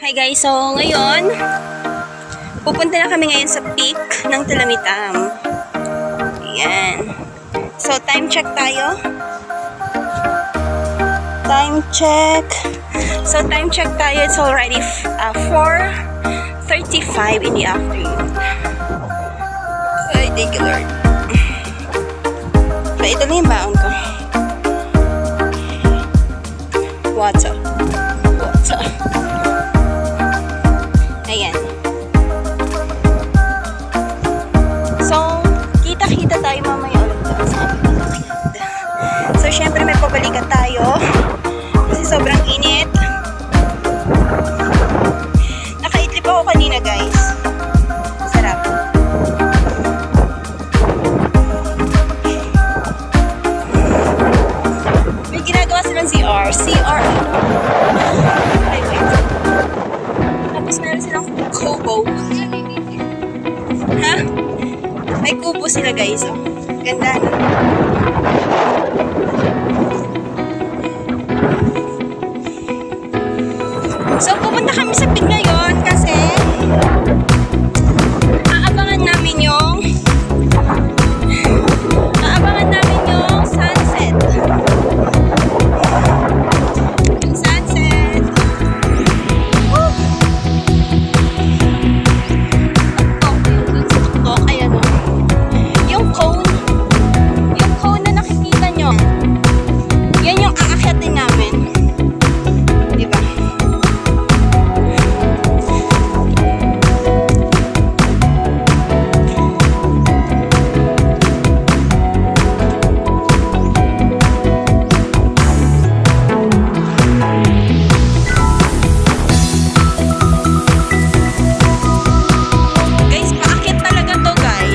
Hi guys, so ngayon pupunta na kami ngayon sa peak ng Tulamitam. Ayan. So time check tayo. It's already 4:35 in the afternoon. Ay, thank you Lord. So ito na yung baon ko. Water. Ayan. So, kita-kita tayo mamaya ulit doon sa ating bukid. So, syempre may pabalikan tayo. Kasi sobrang init. Nakaitlip ako kanina, guys. Sarap. May ginagawa silang CR. CR, ano? Ay, wait. Tapos meron silang kubo. Ha? May kubo sila guys. Oh. Ganda na. So pupunta kami sa peak ngayon kasi aabangan namin yung sunset. Yung sunset.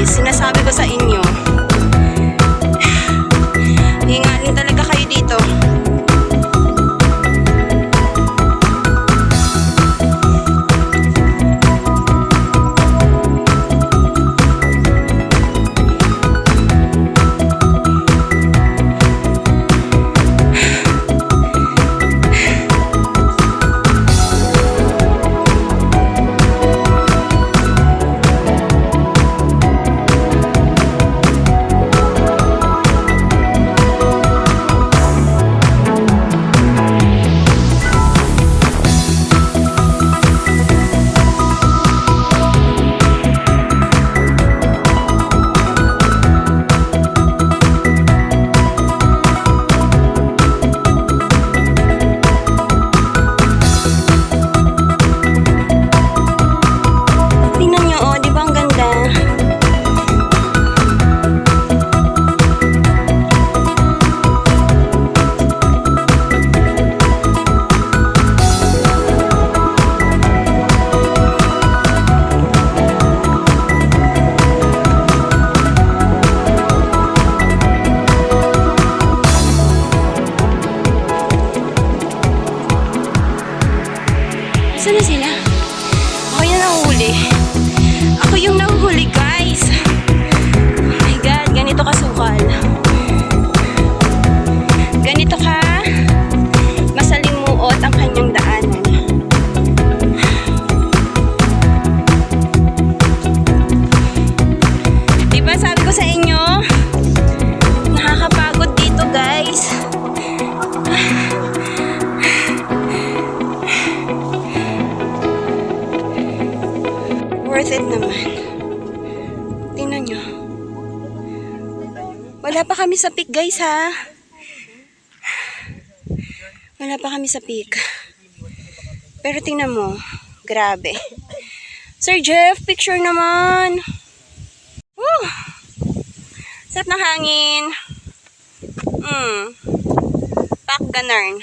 Sinasabi ko sa inyo, hingalin talaga kayo dito. Saan na sila? Ako yung nahuhuli. Ako yung nahuhuli, guys. Oh my God, ganito kasukal. Ganito ka masalimuot ang kanyang daanan. Diba sabi ko sa inyo, nakakapagod dito, guys. Worth it naman. Tingnan nyo. Wala pa kami sa peak, guys, ha? Wala pa kami sa peak. Pero tingnan mo. Grabe. Sir Jeff, picture naman. Woo! Sarap ng hangin. Pak ganarn.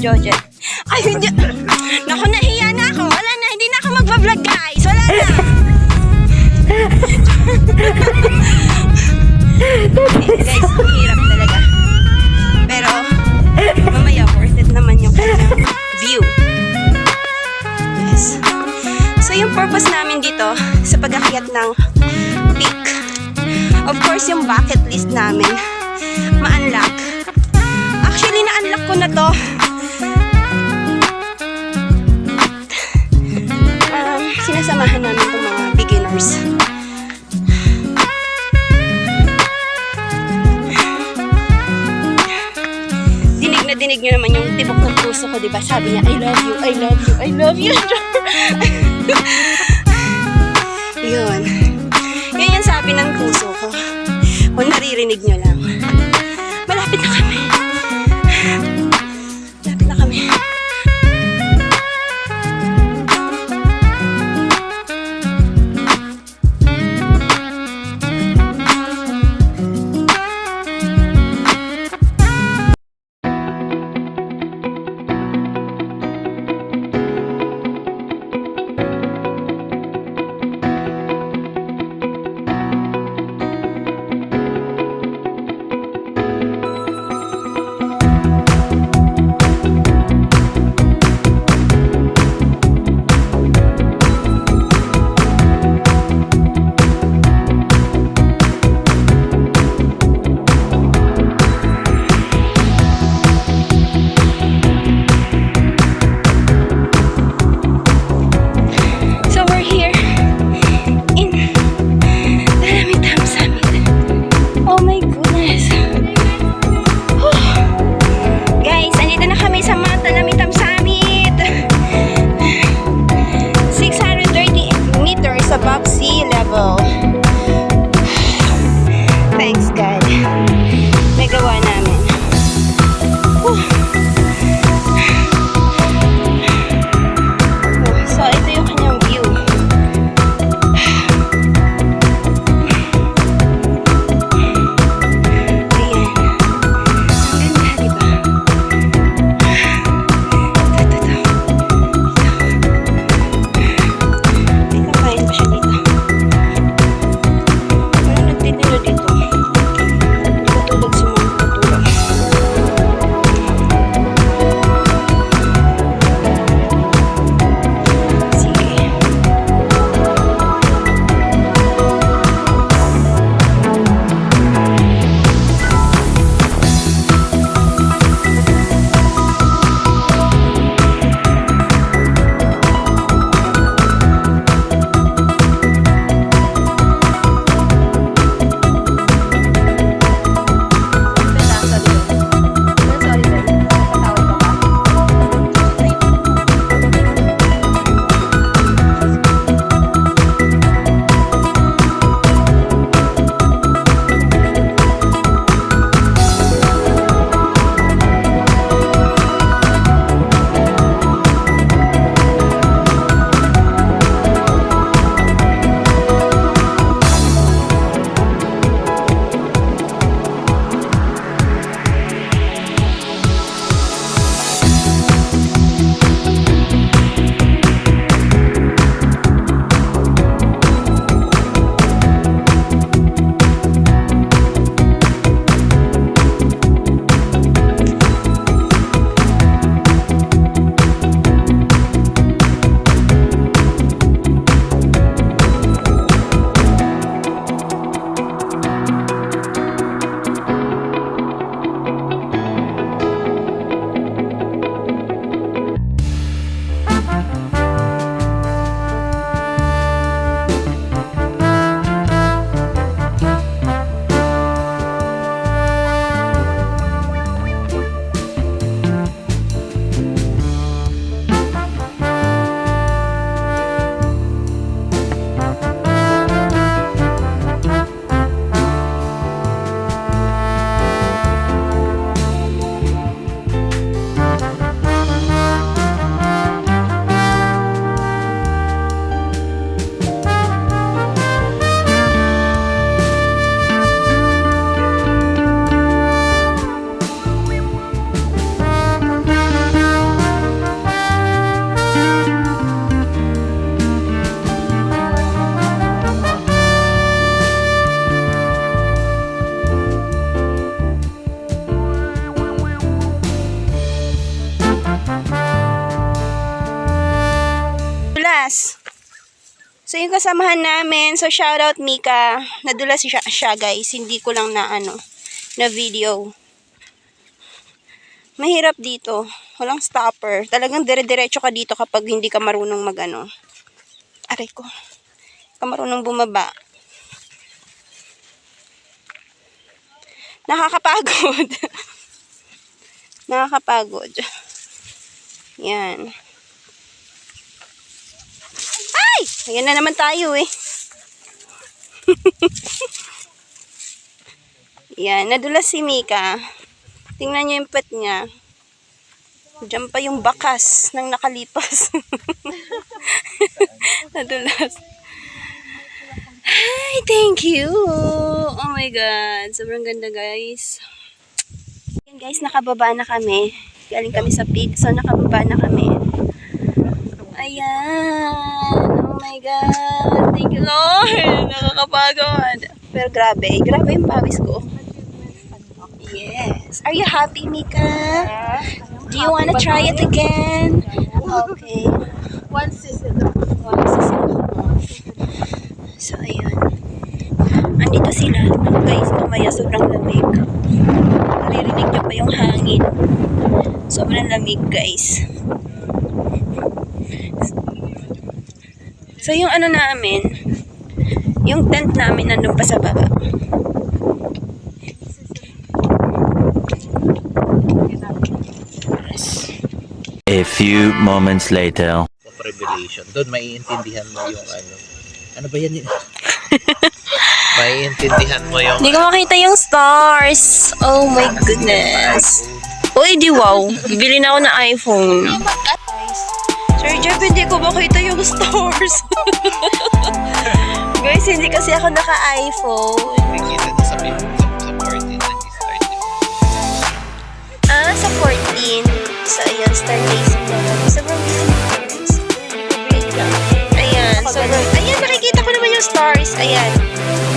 Jojet. Ay, hindi. Naku, nahiya na ako. Wala na, hindi na ako magbablog, guys. Wala na. Guys, ang hirap talaga. Pero, mamaya, worth it naman yung kanyang view. Yes. So, yung purpose namin dito sa pag-akyat ng peak, of course, yung bucket list namin, ma-unlock. Actually, na-unlock ko na to. Sinasamahan namin itong mga beginners. Dinig nyo naman yung tibok ng puso ko, diba? Sabi niya, I love you, I love you, I love you. Yun. Yun yung sabi ng puso ko. Kung naririnig nyo lang. Malapit na kami. Malapit na kami. So, yung kasamahan namin. So, shoutout Mika. Nadulas siya guys. Hindi ko lang na na video. Mahirap dito. Walang stopper. Talagang dire-diretso ka dito kapag hindi ka marunong aray ko. Hindi ka marunong bumaba. Nakakapagod. Nakakapagod. Yan. Ay! Ayan na naman tayo eh. Yan. Nadulas si Mika. Tingnan niyo yung pet niya. Diyan pa yung bakas ng nakalipas. Nadulas. Hi, thank you. Oh my God. Sobrang ganda guys. Yan guys, nakababa na kami. Galing kami sa peak. So, nakababa na kami. Ayan. Oh my God. Thank you, Lord. Nakakapagod. Pero grabe. Grabe yung pawis ko. Yes. Are you happy, Mika? Do you wanna try it again? Okay. Once is it. So, ayan. Andito sila. Guys, mamaya sobrang lamig. Naririnig niyo pa yung hangin. Sobrang lamig, guys. So, yung namin, yung tent namin nandun pa sa baba. A few moments later. Of revelation. Doon maiintindihan mo yung ano ba yan? Maiintindihan mo yung Hindi ko makita yung stars. Oh my goodness. Uy, di wow. Bibili na ako ng iPhone. Sir Jeff, hindi ko makita yung stars. Guys, hindi kasi ako naka-iPhone. nakikita na sa 14 nag-start. Sa 14. So, ayan, star days na. Sobrang guys. Ayan, sobrang, ayan, nakikita ko naman yung stars. Ayan.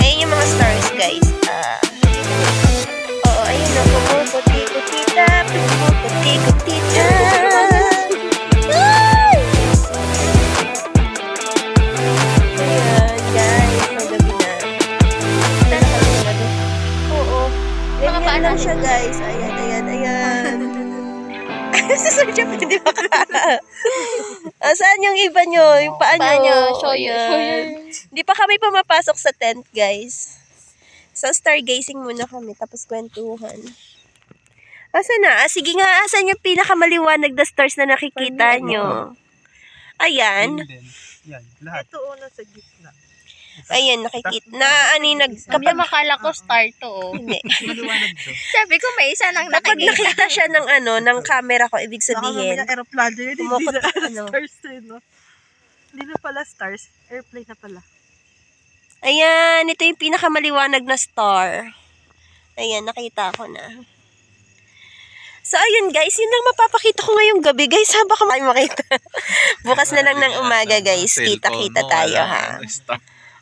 Ayan yung mga stars, guys. Oo, ayun o. Pumuputi-putita. Pumuputi-putita. Ayan, guys. Magabi na. Nakakalimutan. Oo. Ganyan lang siya, guys. Ayan, ayan, ayan. Si Sir Jeff, hindi makaka. Saan yung iba nyo? Yung paa nyo? Show you. Hindi pa kami pumapasok sa tent, guys. So, stargazing muna kami, tapos kwentuhan. Asan na? Sige nga, asan yung pinakamaliwanag na stars na nakikita nyo? Ayan. Yan, lahat. Ito una sa gitna. Ayan, nakikita. Sabi makala ko star to. Hindi. Maliwanag to. Sabi ko may isa lang Kapag nakikita. nakita siya ng camera ko, ibig sabihin, Baka aeroplano yun. Hindi kumukot na ano. stars yun, no? Hindi na pala stars. Airplane na pala. Ayan, ito yung pinakamaliwanag na star. Ayan, nakita ko na. So, ayun guys, yun lang mapapakita ko ngayong gabi. Guys, ha, baka makita. Bukas na lang ng umaga, guys. Kita-kita tayo, ha.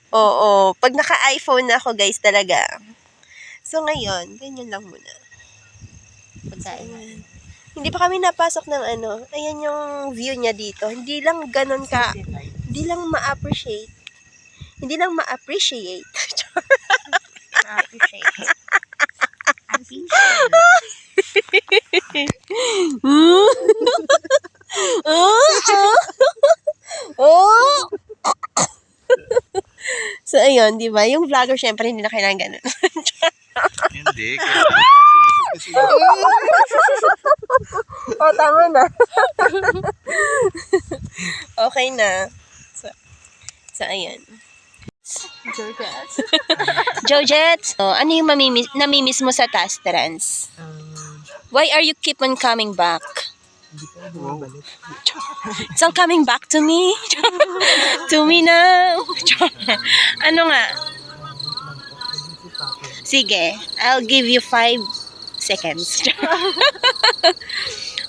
Oo, pag naka-iPhone na ako, guys, talaga. So, ngayon, ganyan lang muna. Ayan. Hindi pa kami napasok ng ayan yung view niya dito. Hindi lang ganun ka, hindi lang ma-appreciate. Hindi lang ma-appreciate. Appreciate. So, ayun, di ba? Yung vlogger, syempre, hindi na kailangan ganun. Hindi. Tama na. Okay na. So ayun. Georgette, ano yung namimiss mo sa Tastrans? Why are you keep on coming back? It's all coming back to me. To me now. Ano nga? Sige, I'll give you 5 seconds.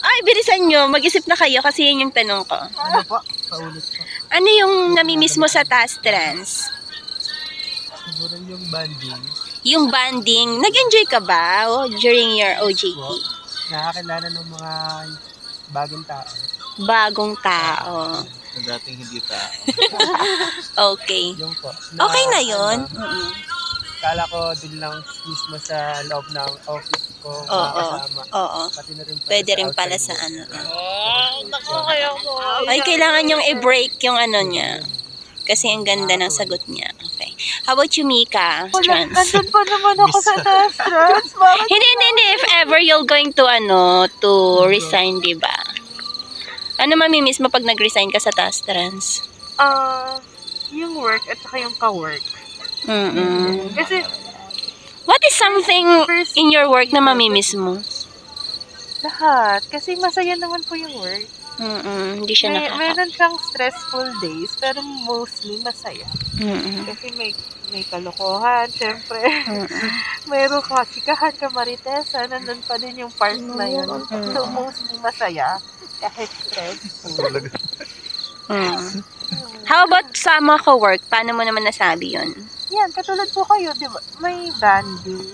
Ay, bilisan nyo. Mag-isip na kayo kasi yun yung tanong ko. Ano po? Paulit po. Ano yung namimiss mo sa Tastrans? Siguro yung banding. Yung banding. Nag-enjoy ka ba during your OJT? Nakakilala ng mga bagong tao. Bagong tao. na dating hindi tao. Okay. Yung po. Okay na yun. Kala ko din lang mismo sa loob ng office ko Oo. makakasama. Oo. Pati na rin pala Pwede rin pala outside sa ano. Kaya ko. Ay, kailangan yung i-break yung ano niya. Kasi ang ganda ng sagot niya. Okay. How about you, Mika? Trans. Andun pa naman ako sa taas, Trans. Bakit? Hindi. If ever you're going to, to resign, di ba? Ano mamimiss mo pag nag-resign ka sa taas, Trans? Yung work at saka yung ka-work. Kasi What is something in your work na mamimiss mo? lahat. Kasi masaya naman po yung work. Hindi siya Meron siyang stressful days, pero mostly masaya. Kasi may kalokohan, syempre. Mayroon ka, chikahan ka, Maritesa, nandun pa din yung part na yun. So, mostly masaya. Kahit stressful. How about sa mga ka-work? Paano mo naman nasabi yun? Yan, katulad po kayo, di ba? May banding.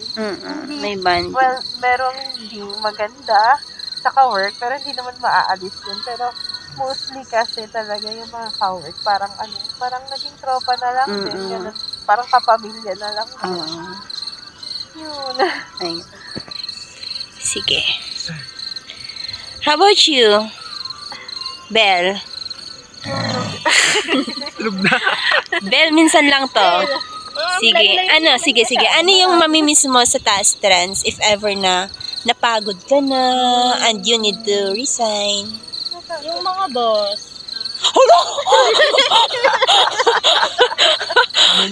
May band. Well, merong hindi maganda sa ka-work, pero hindi naman maaalis yun. Pero mostly kasi talaga yung mga ka-work, parang naging tropa na lang din. Ganun. Parang kapamilya na lang. Yun. Ay. Sige. How about you, Belle? Belle, minsan lang to. Sige. Ano yung mamimiss mo sa taas, Trans, if ever na napagod ka na and you need to resign? Yung mga boss.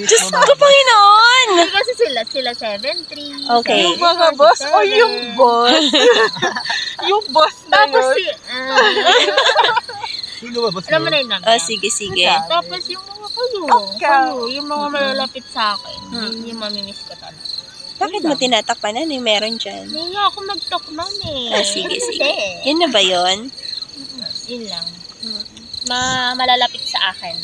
Diyos ko, Panginoon! Kasi sila 7-3. Okay. Yung mga boss o yung boss? Yung boss na Tapos yun. Sino ba? Boss alam mo mo? na yun namin. Oh, sige. Tapos yung mga kayo, yung mga malalapit sa akin, yun yung mamimiss ko talaga. Bakit mo tinatakpan? Ano yung meron dyan? Hindi ako mag-talk nun eh. Sige. Hindi. Yun na ba yun? Yun lang. Malalapit sa akin.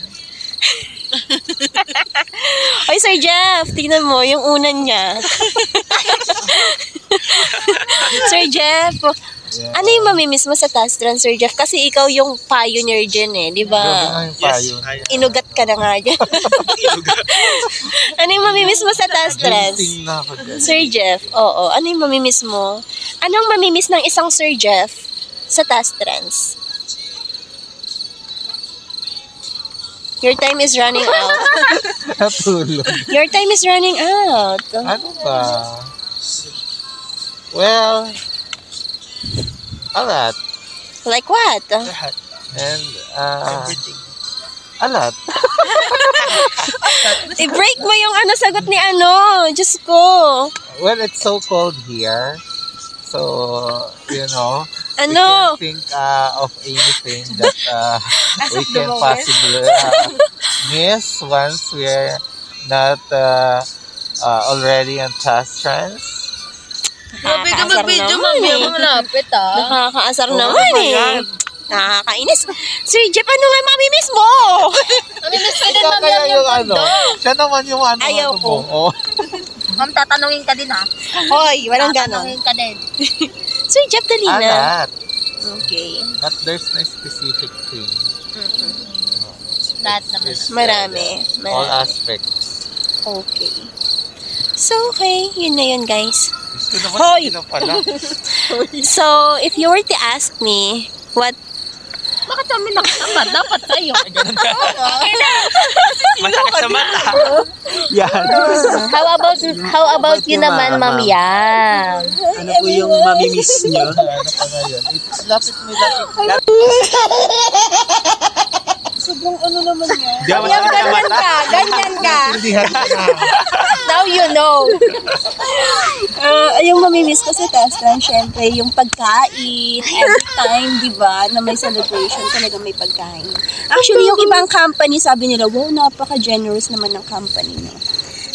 Oy, Sir Jeff, tingnan mo, yung unan niya. Sir Jeff, ano yung mamimiss mo sa taas, Trans, Sir Jeff? Kasi ikaw yung pioneer dyan eh, di ba? Inugat ka na nga dyan. Ano yung mamimiss mo sa taas, Trans? Sir Jeff, oo. Ano yung mamimiss mo? Anong mamimiss ng isang Sir Jeff sa taas, Trans? Your time is running out. Natulog. Your time is running out. Ano ba? Well, a lot. Like what? And, a lot. I-break mo yung sagot ni Diyos ko. Well, it's so cold here. So, we Ano? can think of anything that we can possibly miss once we're not already on task trends. Grabe ka Nakakaasar mag-video, naman mami. eh. Ang malapit ah. Nakakaasar Oo, naman ano ba eh. yan? Nakakainis. Sir Jeff, ano nga mamimiss mo? Mamimiss ko din, Ikaw mami, kaya ang yung mundo. siya naman yung Ayaw ko. mo. Oh. Ma'am, tatanungin ka din ha. Hoy, walang ganon. Tatanungin ka din. Sir Jeff, dali A na. lot. Okay. But there's no specific thing. Lahat naman. Marami. All aspects. Okay. So, okay. Yun na yun, guys. Gusto naman Hoy! sino pala. So, if you were to ask me, what Bakit kami nakasama? Dapat tayo. Masakit sa mata. Yan. How about you naman, Ma'am Yang? Ano po yung mamimiss nyo? Ano pa na yun? Lapit mo. sobrang naman yan. Di ako masakit sa mata. Ganyan ka. Hindihan ka na. Now you know. Yung mamimiss ko sa Tastran, syempre, yung pagkain. Every time, di ba, na may celebration, talaga may pagkain. Actually, yung ibang company, sabi nila, wow, napaka-generous naman ng company, no?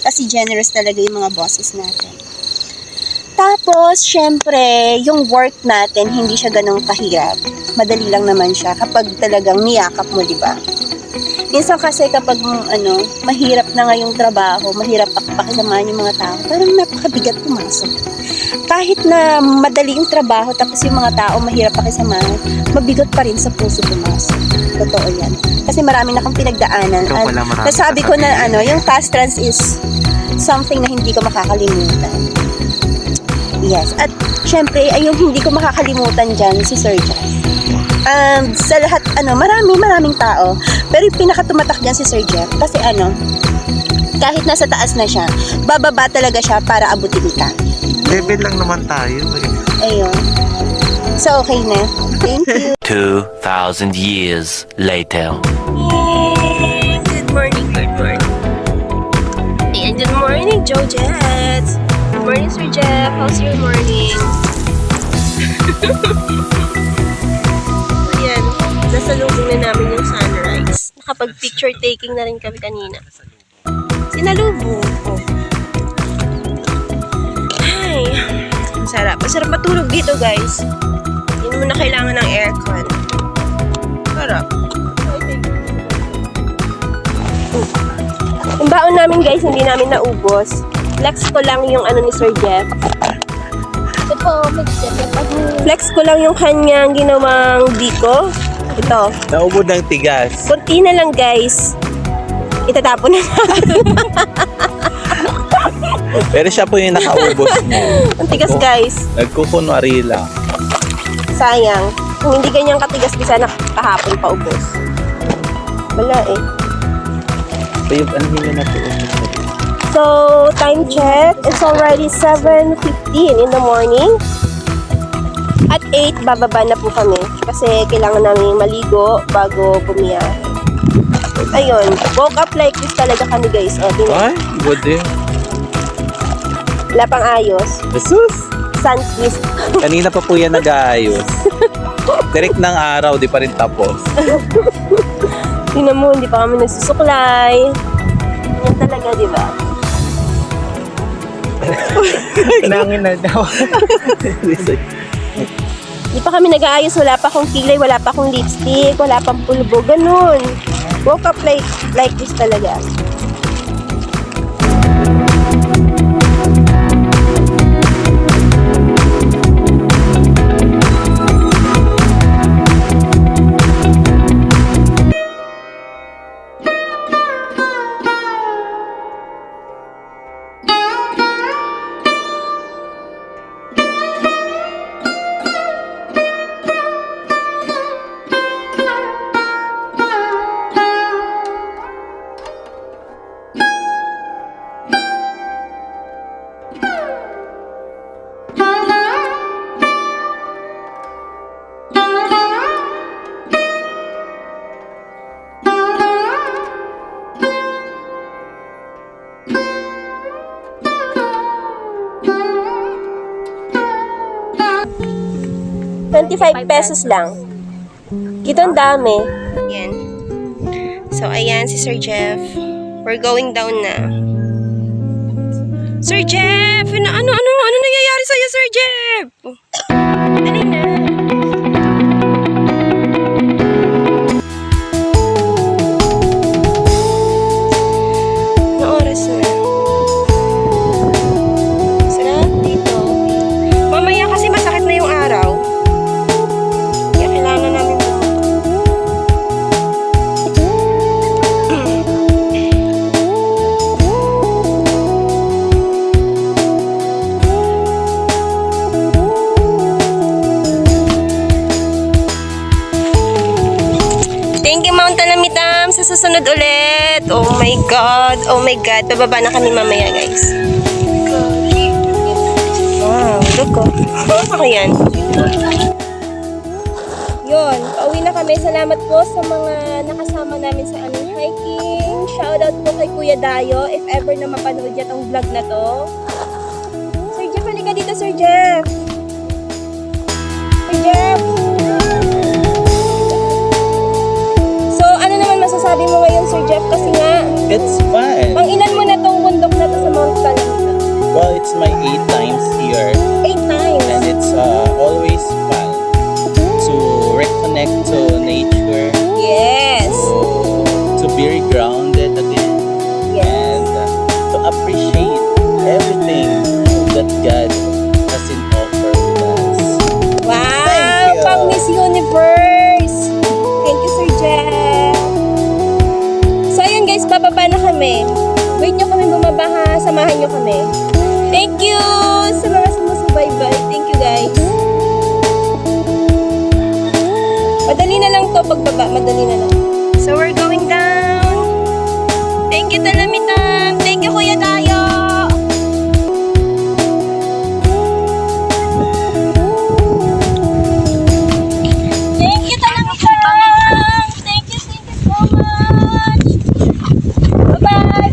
Kasi generous talaga yung mga bosses natin. Tapos, syempre, yung work natin, hindi siya ganong kahirap. Madali lang naman siya kapag talagang niyakap mo, di ba? Minsan kasi kapag mahirap na nga yung trabaho, mahirap pakisamahan yung mga tao, parang napakabigat pumasok. Kahit na madali yung trabaho tapos yung mga tao mahirap pakisamahan, mabigat pa rin sa puso pumasok. Totoo yan. Kasi marami na akong pinagdaanan. Ikaw At pala marami nasabi ko na sasabihin. yung fast trans is something na hindi ko makakalimutan. Yes. At syempre, ay yung hindi ko makakalimutan dyan, si Sir Jeff. Sa lahat, maraming tao. Pero yung pinakatumatak dyan si Sir Jeff. Kasi kahit nasa taas na siya, bababa talaga siya para abutin ka. Level lang naman tayo eh. Ayun. So, okay na. Thank you. 2,000 years later. Good morning, good morning. And good morning, Joe Jets. Good morning, Sir Jeff. How's your morning? Ayan, nasalubong na namin yung sunrise. Nakapag-picture taking na rin kami kanina. Sinalubong. Oh. Ay, ang sarap. Masarap matulog dito, guys. Hindi mo na kailangan ng aircon. Sarap. Yung baon namin, guys, hindi namin naubos. Flex ko lang yung ni Sir Jeff. Ito po, Flex ko lang yung kanyang ginawang biko. Ito. Naubod ng tigas. Kunti na lang, guys. Itatapon na natin. Pero siya po yung nakaubos niya. Ang tigas, guys. Nagkukunwari lang. Sayang. Kung hindi ganyang katigas, bisa na kahapon pa ubos. Wala eh. So yung ano nyo na po. So, time check. It's already 7:15 in the morning. At 8, bababa na po kami. Kasi kailangan namin maligo bago bumiyahe. Ayun. Woke up like this talaga kami, guys. O, Ay, good eh. wala pang ayos. Jesus! Sunkissed. Kanina pa po yan nag-aayos. Direct ng araw, di pa rin tapos. Tingnan mo, hindi pa kami nagsusuklay. Yan talaga, di ba? Nangin na daw. Hindi pa kami nag-aayos, wala pa akong kilay, wala pa akong lipstick, wala pang pulbo, ganun. Woke up like this talaga. ₱25 lang. Ito ang dami. Yan. So, ayan si Sir Jeff. We're going down na. Sir Jeff! Ano nangyayari sa'yo, Sir Jeff? Dali na. Anong oras na? Sarap dito. Mamaya kasi masakit na yung araw. Kaya kailangan namin Thank you, Mount Alamitam. Sa susunod ulit. Oh my God. Oh my God. Bababa na kami mamaya, guys. Wow. Look, oh. Ako yan. Yun. Pauwi na kami. Salamat po sa mga nakasama namin sa aming hiking. Shoutout po kay Kuya Dayo. If ever na mapanood yan ang vlog na to. Sir Jeff, halika dito, Sir Jeff. Sir Jeff. Masasabi mo ngayon, Sir Jeff, kasi nga, It's fun. ang ilan mo na tong bundok na to sa Mount Alamitam? Well, it's my 8 times here. 8 times. And it's always fun to reconnect to nature. Yes. To be kami. Wait nyo kami bumaba ha. Samahan nyo kami. Thank you sa mga sumusubaybay. Thank you guys. Madali na lang to pagbaba. Madali na lang. So we're going down. Thank you Talamitam. Thank you Kuya Tayo. Thank you Talamitam. Thank you so much. Bye-bye.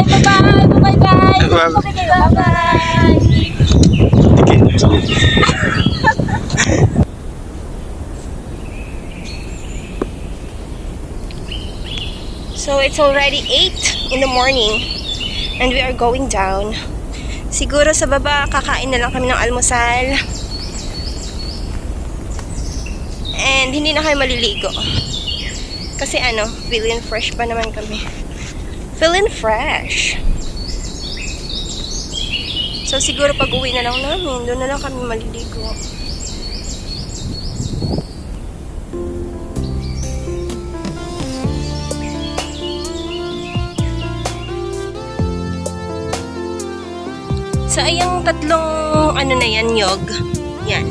Bye-bye. Bye-bye. Bye-bye. Bye-bye. So it's already 8 in the morning and we are going down. Siguro sa baba kakain na lang kami ng almusal. And hindi na kayo maliligo. Kasi feeling fresh pa naman kami. Feeling fresh. So siguro pag uwi na lang namin, doon na lang kami maliligo. So ayang tatlong na yan, nyog. Yan.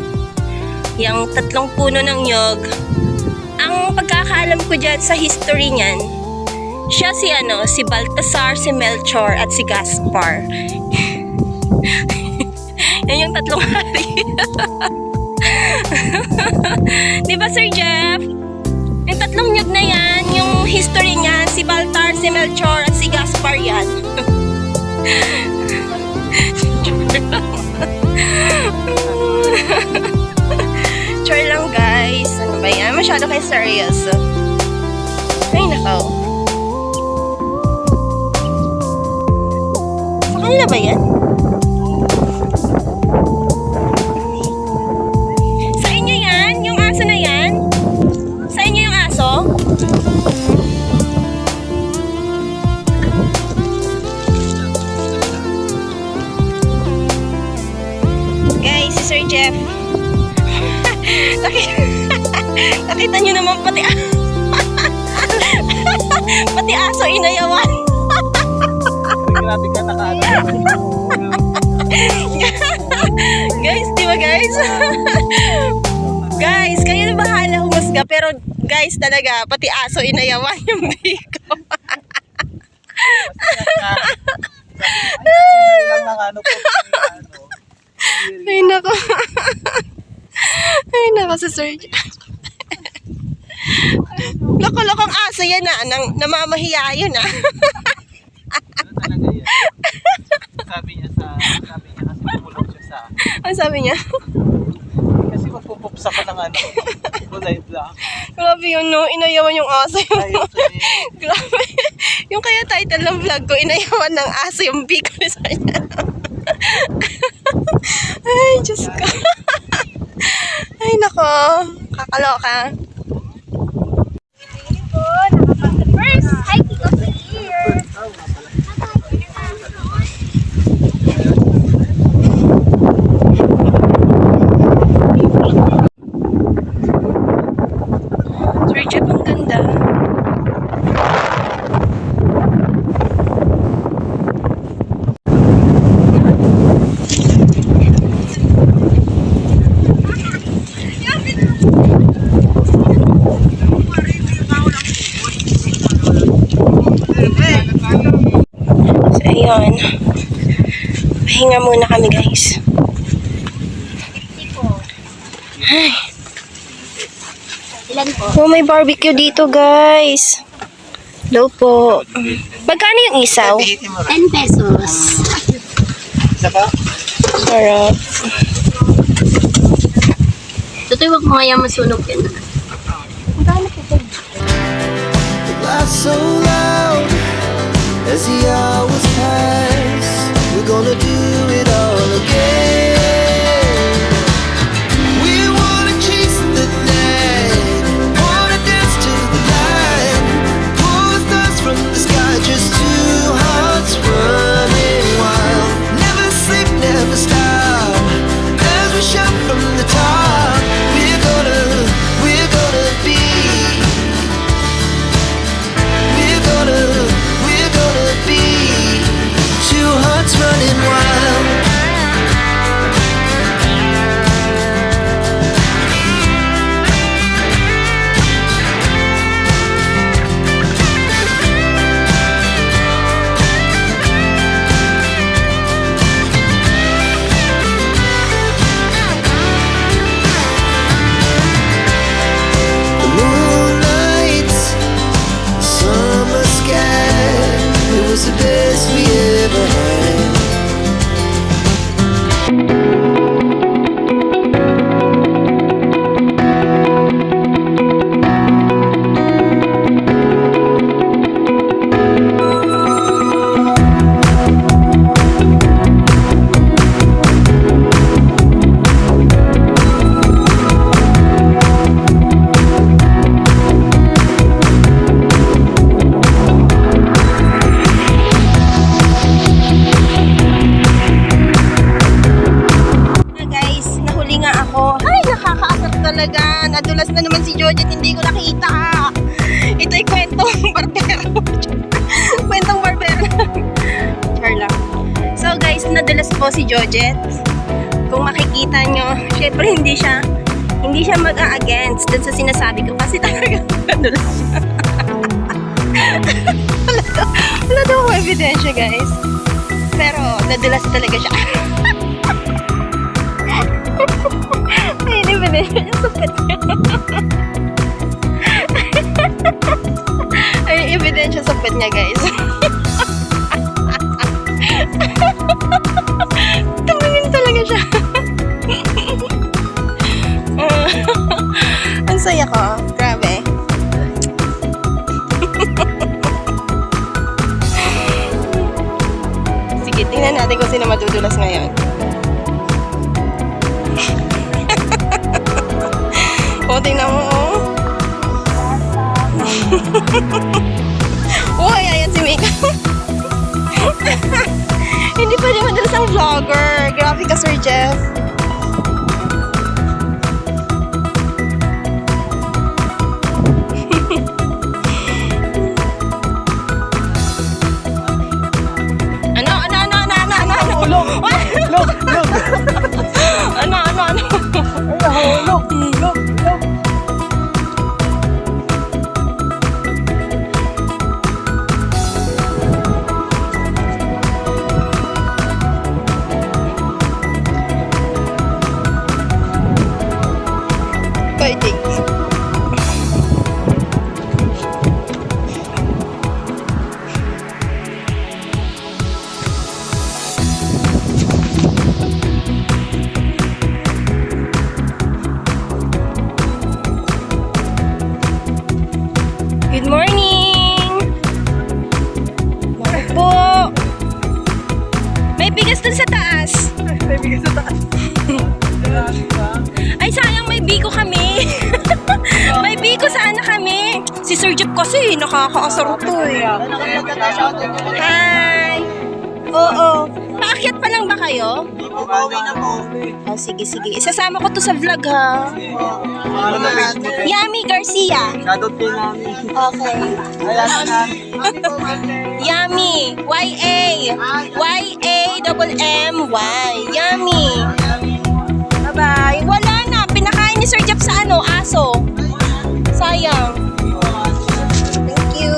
Yung tatlong puno ng nyog. Ang pagkakaalam ko dyan sa history niyan, siya si Baltasar, si Melchor, at si Gaspar. Yan yung tatlong hari. Di ba Sir Jeff? Yung tatlong nyog na yan, yung history niyan, si Baltar, si Melchor, at si Gaspar yan. Char lang guys. Ano ba yan? Masyado kayo serious. Ay nakaw. Sa kanila ba yan? Sa inyo yan? Yung aso na yan? Sa inyo yung aso? Guys, si Sir Jeff. Nakita nyo naman pati aso inayawan. Grabe ka Guys, di ba guys? Guys, kayo na bahala humusga. Pero guys, talaga, pati aso inayawan yung biko. Ay, nako. Ay, nako sa Sir Jeff. Loko-lokong aso yan namamahiya yun Talaga yan. Sabi niya kasi tumulong siya sa Ano sabi niya? kasi magpupupsa ka ng kulay black. Grabe yun, no? Inayawan yung aso yung... Ayaw sa'yo. Grabe. Yung kaya title ng vlog ko, inayawan ng aso yung biko ni Sir Jeff. Ay, Diyos ko. Ay, nako. Kakaloka. First hiking of the year. Sir Jeff, ang ganda. So, ayun. Pahinga muna kami, guys. Ay. Ilan po? Oh, may barbecue dito, guys. Hello po. Magkano yung isaw? 10 pesos. Sarap. Tutoy, wag mo kaya masunog yan. Laugh so loud as the hours pass. We're gonna do it all again. We wanna chase the night, wanna dance to the light. Pull stars from the sky, just two hearts running wild. Never sleep, never stop as we shout from the top. We're gonna be was the best we ever had. Guys, nahuli nga ako. Ay, nakakaasar talaga. Nadulas na naman si Georgette, hindi ko nakita. Ito'y kwentong barbero. Kwentong barbero. Char lang. So guys, nadulas po si Georgette. Kung makikita nyo, syempre hindi siya mag-a-against dun sa sinasabi ko kasi talaga nadulas siya. Wala daw akong ebidensya, guys. Pero nadulas talaga siya. Ay, hindi ba din? Yung sapit niya. Ay, ebidensya sapit niya, guys. Tumingin talaga siya. Ang saya ko. Grabe. Sige, tingnan natin kung sino madudulas ngayon. O, tingnan mo, oh. Uy, ayan si Mika. Hindi pa rin madalas ang vlogger. Grabe ka, Sir Jeff. Ano? Fighting. Good morning! Bakit po? May bigas dun sa taas. May bigay sa taas. Ay, sayang may biko kami. May biko sana kami. Si Sir Jeff kasi nakakaasar to eh. Hi! Oo. Paakyat pa lang ba kayo? Pauwi na po. Oh, sige. Isasama ko to sa vlog ha. Yami Garcia. Shoutout din namin. Okay. Ayan na. Yami. Y-A-M-M-Y. Yami. Bye-bye. Wala na. Pinakain ni Sir Jeff sa aso. Sayang. Thank you.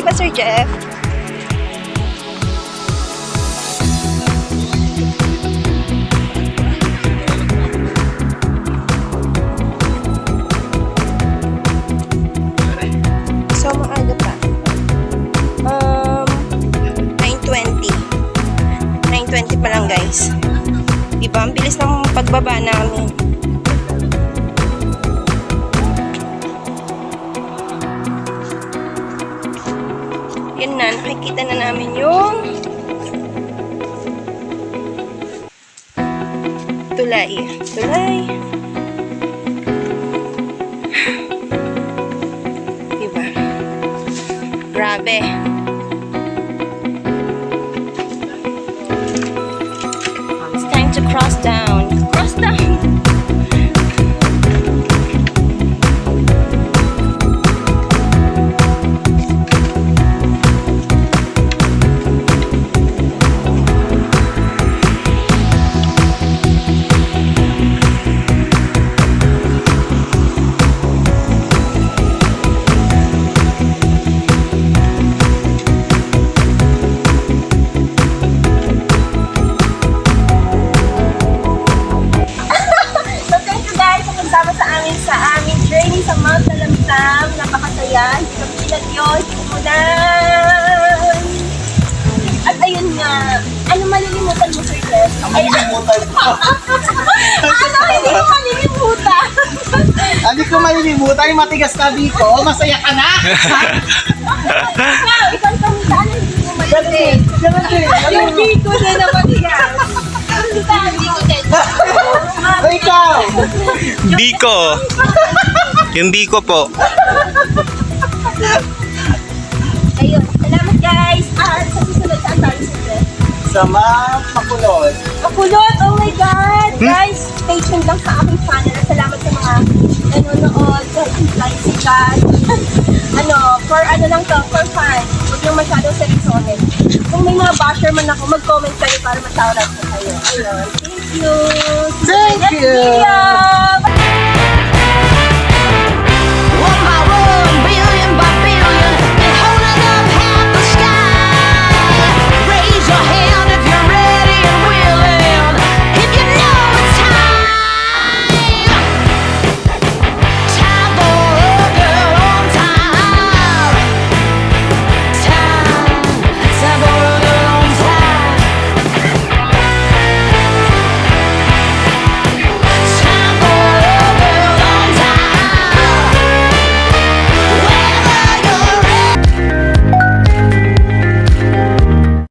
di ba, Sir Jeff? So, maaga pa. 9:20. 9:20 pa lang, guys. Diba? Ang bilis ng pagbaba namin. Yan na, nakikita na namin yung tulay. Tulay. Diba? Grabe. It's time to cross down. Cross down! So thank you guys sa pagsama sa amin sa aming journey sa Mount Talamtam. Napakasaya. Hindi kami pinag-yos. Umulan. At ayun nga. Ano malilimutan mo, Sir Jeff? Malilimutan ko. Ano hindi ko malilimutan? Hindi ko malilimutan yung matigas na biko. Masaya ka na! Ikaw, isang kamutaan na hindi mo malilimutan. Ganun din. Yung biko na naman yan. Hindi ko din. Ay, ikaw! Biko. Yung Biko po. Ayun. Salamat guys. Sa susunod saan tayo, Sir Jeff? Sa Mount Makulot. Makulot! Oh my God! Guys, stay tuned lang sa aking channel. At salamat sa mga nanonood, kahit like, sikat. For lang to, for fun. Huwag yung masyadong seryosohin. Kung may mga basher man ako, mag-comment kayo para ma-shoutout ko kayo. Ayun. Thank you! Thank Next you! video!